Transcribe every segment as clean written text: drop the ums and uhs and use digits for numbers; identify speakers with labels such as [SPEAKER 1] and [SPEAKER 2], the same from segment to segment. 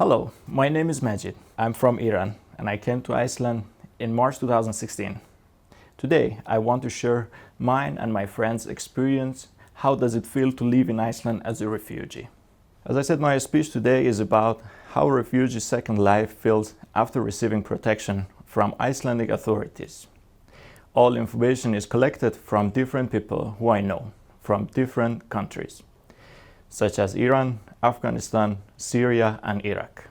[SPEAKER 1] Hello, my name is Majid. I'm from Iran and I came to Iceland in March 2016. Today I want to share mine and my friends' experience. How does it feel to live in Iceland as a refugee? As I said, my speech today is about how a refugee's second life feels after receiving protection from Icelandic authorities. All information is collected from different people who I know, from different countries, such as Iran, Afghanistan, Syria, and Iraq.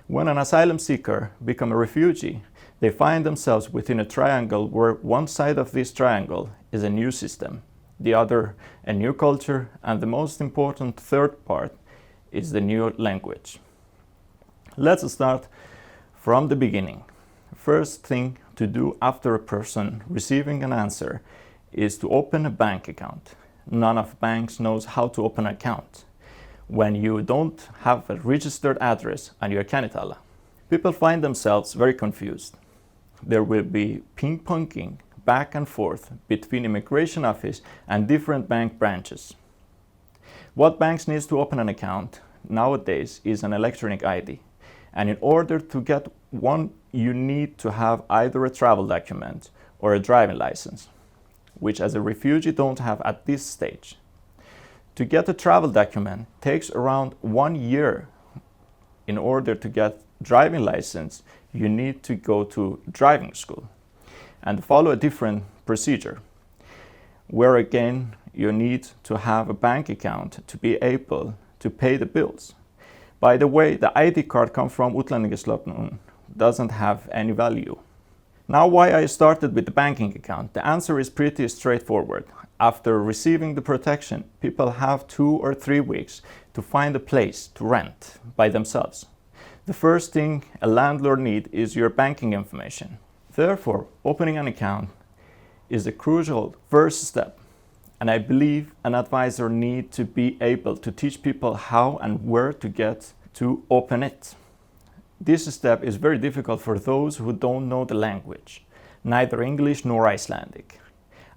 [SPEAKER 1] When an asylum seeker becomes a refugee, they find themselves within a triangle where one side of this triangle is a new system, the other a new culture, and the most important third part is the new language. Let's start from the beginning. First thing to do after a person receiving an answer is to open a bank account. None of banks knows how to open an account when you don't have a registered address and you're Canitala. People find themselves very confused. There will be ping-ponging back and forth between immigration office and different bank branches. What banks needs to open an account nowadays is an electronic ID. And in order to get one, you need to have either a travel document or a driving license, which as a refugee don't have at this stage. To get a travel document takes around 1 year. In order to get driving license, you need to go to driving school and follow a different procedure, where again you need to have a bank account to be able to pay the bills. By the way, the ID card comes from Útlendingastofnun, doesn't have any value. Now, why I started with the banking account? The answer is pretty straightforward. After receiving the protection, people have 2 or 3 weeks to find a place to rent by themselves. The first thing a landlord needs is your banking information. Therefore, opening an account is a crucial first step. And I believe an advisor needs to be able to teach people how and where to get to open it. This step is very difficult for those who don't know the language, neither English nor Icelandic.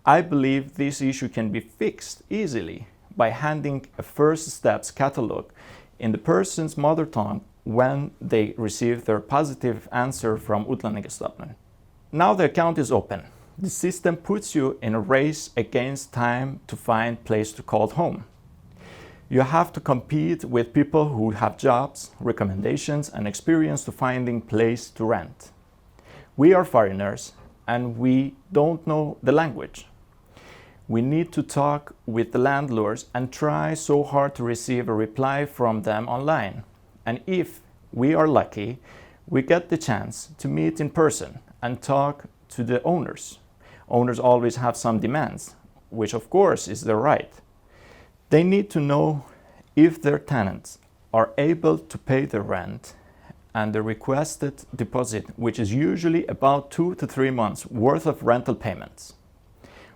[SPEAKER 1] I believe this issue can be fixed easily by handing a first steps catalog in the person's mother tongue when they receive their positive answer from Útlendingastofnun. Now the account is open. The system puts you in a race against time to find a place to call home. You have to compete with people who have jobs, recommendations, and experience to finding place to rent. We are foreigners and we don't know the language. We need to talk with the landlords and try so hard to receive a reply from them online. And if we are lucky, we get the chance to meet in person and talk to the owners. Owners always have some demands, which of course is their right. They need to know if their tenants are able to pay the rent and the requested deposit, which is usually about 2 to 3 months worth of rental payments.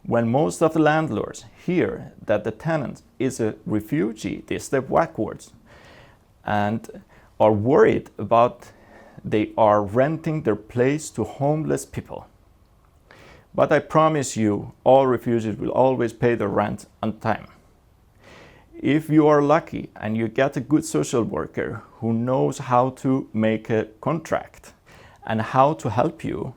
[SPEAKER 1] When most of the landlords hear that the tenant is a refugee, they step backwards and are worried about they are renting their place to homeless people. But I promise you, all refugees will always pay their rent on time. If you are lucky and you get a good social worker who knows how to make a contract and how to help you,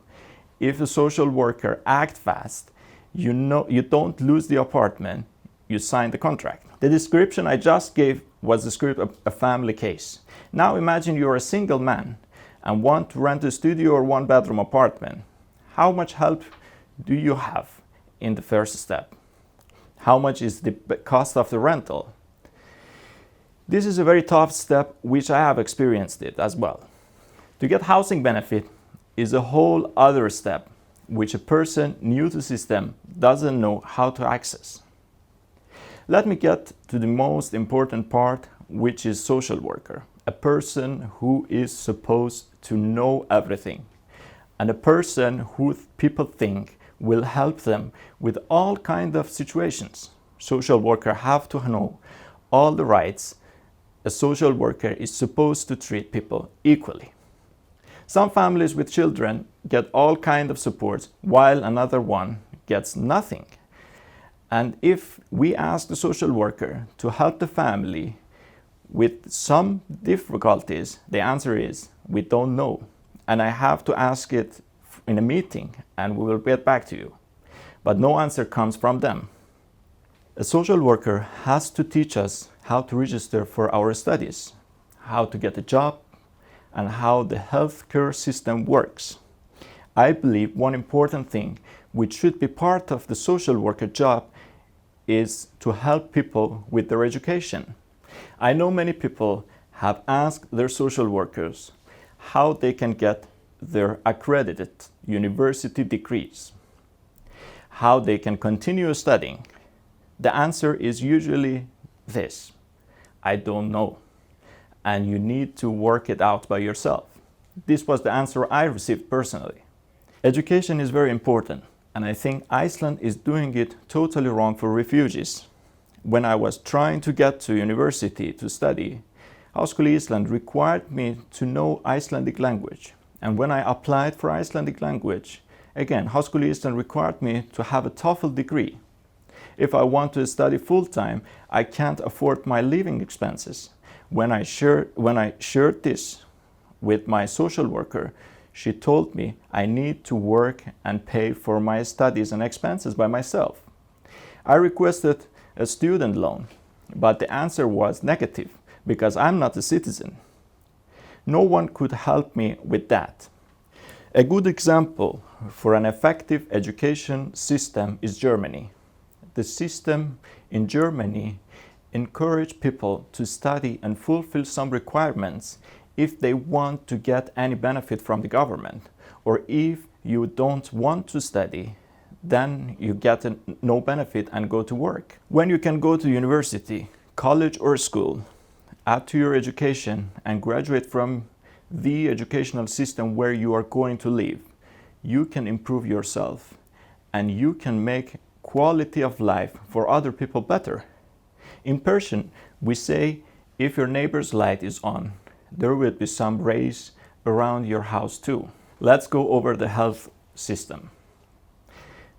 [SPEAKER 1] if the social worker acts fast, you don't lose the apartment, you sign the contract. The description I just gave was the script of a family case. Now imagine you're a single man and want to rent a studio or 1-bedroom apartment. How much help do you have in the first step? How much is the cost of the rental? This is a very tough step, which I have experienced it as well. To get housing benefit is a whole other step, which a person new to the system doesn't know how to access. Let me get to the most important part, which is social worker, a person who is supposed to know everything, and a person who people think will help them with all kinds of situations. Social worker have to know all the rights. A social worker is supposed to treat people equally. Some families with children get all kinds of supports, while another one gets nothing. And if we ask the social worker to help the family With some difficulties, the answer is we don't know. And I have to ask it in a meeting and we will get back to you. But no answer comes from them. A social worker has to teach us how to register for our studies, how to get a job, and how the healthcare system works. I believe one important thing which should be part of the social worker job is to help people with their education. I know many people have asked their social workers how they can get their accredited university degrees, how they can continue studying. The answer is usually this: I don't know, and you need to work it out by yourself. This was the answer I received personally. Education is very important, and I think Iceland is doing it totally wrong for refugees. When I was trying to get to university to study, Háskóli Ísland required me to know Icelandic language. And when I applied for Icelandic language, again, Háskóli Ísland required me to have a TOEFL degree. If I want to study full-time, I can't afford my living expenses. When I shared this with my social worker, she told me I need to work and pay for my studies and expenses by myself. I requested a student loan, but the answer was negative because I'm not a citizen. No one could help me with that. A good example for an effective education system is Germany. The system in Germany encourages people to study and fulfill some requirements if they want to get any benefit from the government, or if you don't want to study, then you get no benefit and go to work. When you can go to university, college or school, add to your education and graduate from the educational system where you are going to live, you can improve yourself and you can make quality of life for other people better. In Persian, we say, if your neighbor's light is on, there will be some rays around your house too. Let's go over the health system.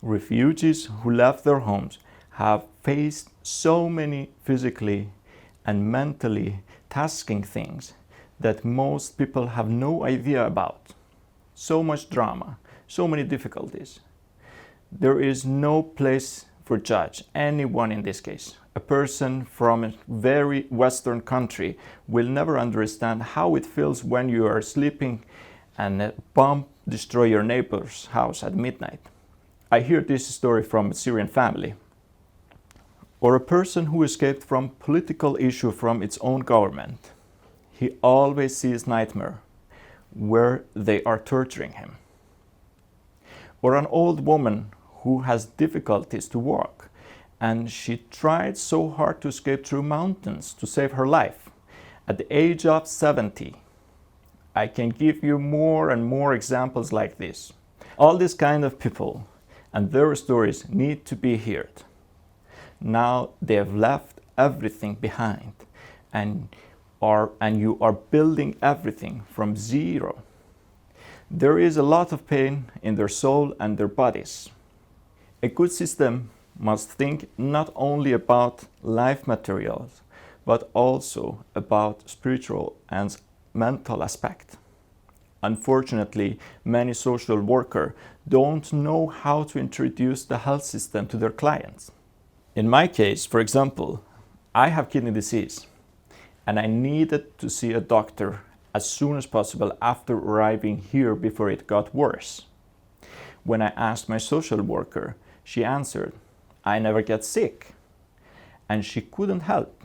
[SPEAKER 1] Refugees who left their homes have faced so many physically and mentally tasking things that most people have no idea about. So much drama, so many difficulties. There is no place for judge anyone in this case. A person from a very Western country will never understand how it feels when you are sleeping and a bomb destroys your neighbor's house at midnight. I hear this story from a Syrian family. Or a person who escaped from political issue from its own government. He always sees nightmare where they are torturing him. Or an old woman who has difficulties to walk, and she tried so hard to escape through mountains to save her life. At the age of 70, I can give you more and more examples like this. All these kind of people and their stories need to be heard. Now they have left everything behind and you are building everything from zero. There is a lot of pain in their soul and their bodies. A good system must think not only about life materials, but also about spiritual and mental aspect. Unfortunately, many social workers don't know how to introduce the health system to their clients. In my case, for example, I have kidney disease and I needed to see a doctor as soon as possible after arriving here before it got worse. When I asked my social worker, she answered, I never get sick. And she couldn't help.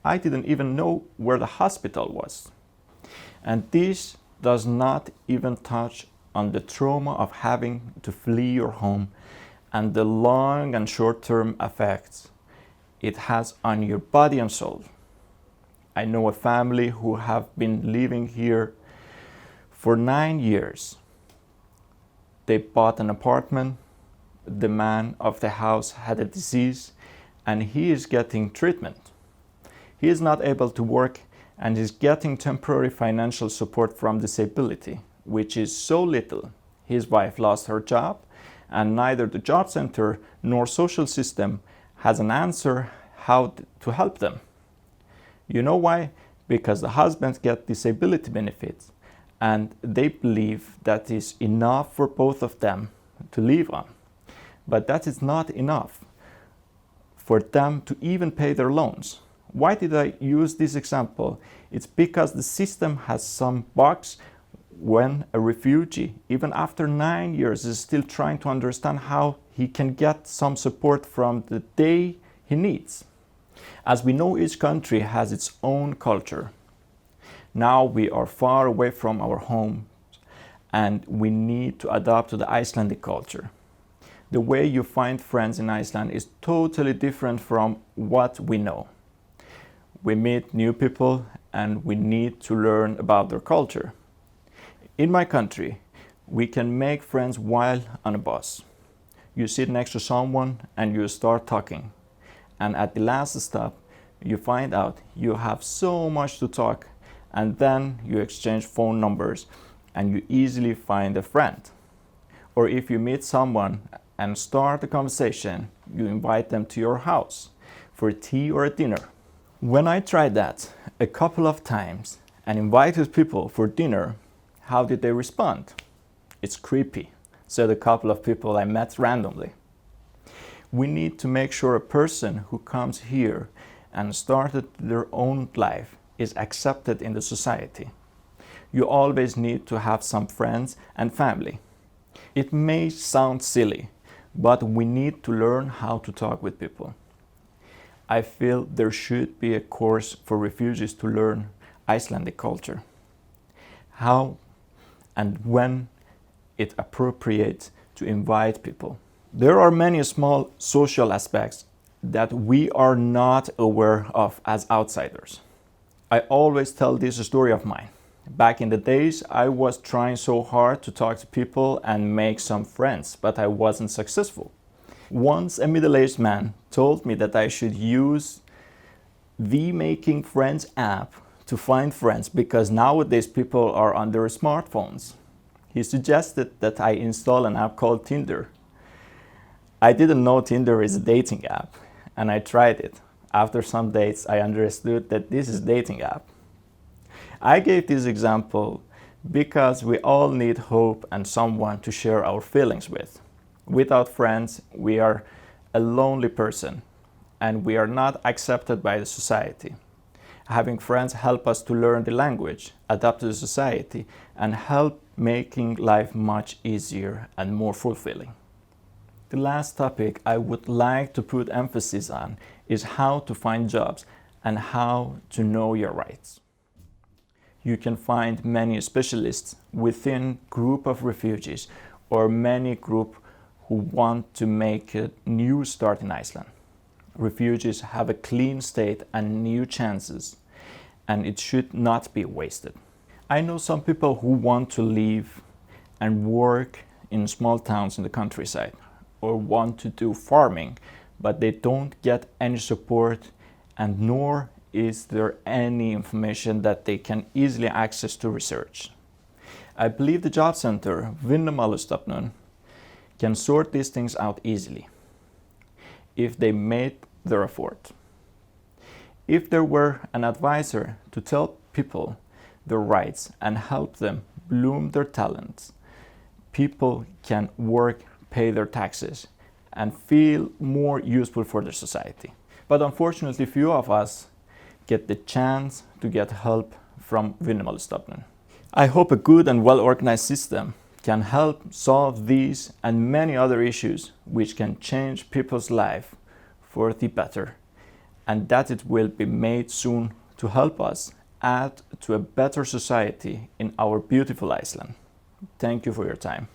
[SPEAKER 1] I didn't even know where the hospital was. And this does not even touch on the trauma of having to flee your home and the long and short-term effects it has on your body and soul. I know a family who have been living here for 9 years. They bought an apartment. The man of the house had a disease and he is getting treatment. He is not able to work and is getting temporary financial support from disability, which is so little. His wife lost her job and neither the job center nor social system has an answer how to help them. You know why? because the husbands get disability benefits and they believe that is enough for both of them to live on. But that is not enough for them to even pay their loans. Why did I use this example? It's because the system has some bugs when a refugee, even after 9 years, is still trying to understand how he can get some support from the day he needs. As we know, each country has its own culture. Now we are far away from our homes and we need to adapt to the Icelandic culture. The way you find friends in Iceland is totally different from what we know. We meet new people and we need to learn about their culture. In my country, we can make friends while on a bus. You sit next to someone and you start talking. And at the last stop, you find out you have so much to talk, and then you exchange phone numbers and you easily find a friend. Or if you meet someone and start a conversation, you invite them to your house for tea or a dinner. When I tried that a couple of times and invited people for dinner, how did they respond? It's creepy, said a couple of people I met randomly. We need to make sure a person who comes here and started their own life is accepted in the society. You always need to have some friends and family. It may sound silly, but we need to learn how to talk with people. I feel there should be a course for refugees to learn Icelandic culture. How and when it appropriate to invite people. There are many small social aspects that we are not aware of as outsiders. I always tell this story of mine. Back in the days, I was trying so hard to talk to people and make some friends, but I wasn't successful. Once a middle-aged man told me that I should use the Making Friends app to find friends because nowadays people are on their smartphones. He suggested that I install an app called Tinder. I didn't know Tinder is a dating app, and I tried it. After some dates, I understood that this is a dating app. I gave this example because we all need hope and someone to share our feelings with. Without friends, we are a lonely person and we are not accepted by the society. Having friends help us to learn the language, adapt to the society, and help making life much easier and more fulfilling. The last topic I would like to put emphasis on is how to find jobs and how to know your rights. You can find many specialists within group of refugees or many group who want to make a new start in Iceland. Refugees have a clean state and new chances, and it should not be wasted. I know some people who want to live and work in small towns in the countryside or want to do farming, but they don't get any support, and nor is there any information that they can easily access to research. I believe the job center, Vinnumálastofnun, can sort these things out easily if they made their effort. If there were an advisor to tell people their rights and help them bloom their talents, people can work, pay their taxes, and feel more useful for the society. But unfortunately, few of us get the chance to get help from Vinnumálastofnun. I hope a good and well-organized system can help solve these and many other issues which can change people's life for the better, and that it will be made soon to help us add to a better society in our beautiful Iceland. Thank you for your time.